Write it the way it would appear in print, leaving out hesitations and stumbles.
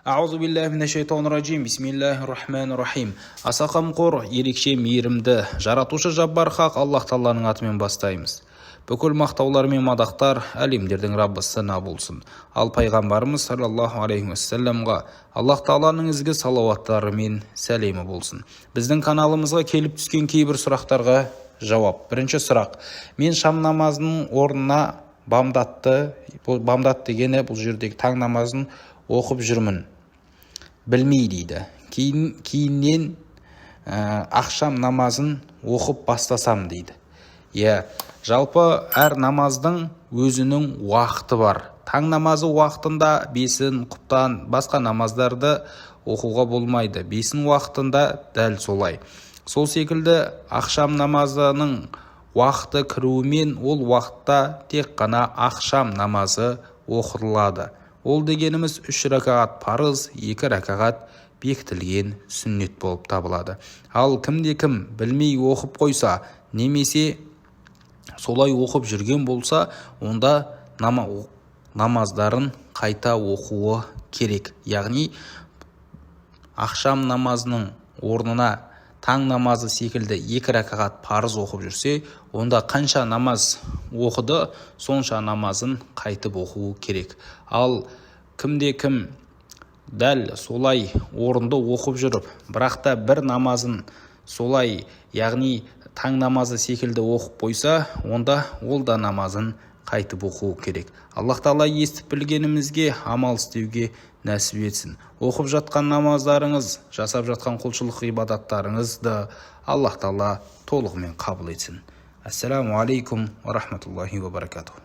Аузу биллахи минашшайтанир-ражим. Бисмиллахир-рахманир-рахим. Аса қамқор, ерекше мейірімді, жаратушы жаббар хақ Аллах Тағаланың атымен бастаймыз. Бүкіл мақтаулар мен мадақтар әлемдердің Раббысына болсын. Ал пайғамбарымыз саллаллаху алейхи уассаламға Аллах Тағаланың ізгі салауаттары мен сәлемі болсын. Біздің каналымызға келіп түскен кейбір сұрақтарға жауап. Бірінші сұрақ: мен шам намазының орнына бамдатты дегені бұл жердегі таң намазын оқып жүрмін, білмей дейді. Кейіннен ақшам намазын оқып бастасам дейді. Жалпы әр намаздың өзінің уақыты бар. Таң намазы уақытында бесін, құптан, басқа намаздарды оқуға болмайды. Бесін уақытында дәл солай. Сол секілді ақшам намазының уақыты кіруімен ол уақытта тек қана ақшам намазы оқылады. Ол дегеніміз 3 ракағат парыз, 2 ракағат бекітілген сүннет болып табылады. Ал кімде-кім білмей оқып қойса, немесе солай оқып жүрген болса, онда намаздарын қайта оқуы керек. Яғни ақшам намазының орнына таң намазы секілді 2 ракағат парыз оқып жүрсе, онда қанша намаз оқыды, сонша намазын қайтып оқуы керек. Ал кімде-кім дәл солай орынды оқып жүріп, бірақ та бір намазын солай, яғни таң намазы секілді оқып қойса, онда ол да намазын қайтып оқуы керек. Аллах Тағала естіп білгенімізге амал істеуге нәсіп етсін. Оқып жатқан намаздарыңыз, жасап жатқан құлшылық ғибадаттарыңызды Аллах Тағала толығымен қабыл етсін. Ассаламу алейкум ва рахматуллахи ва баракатуху.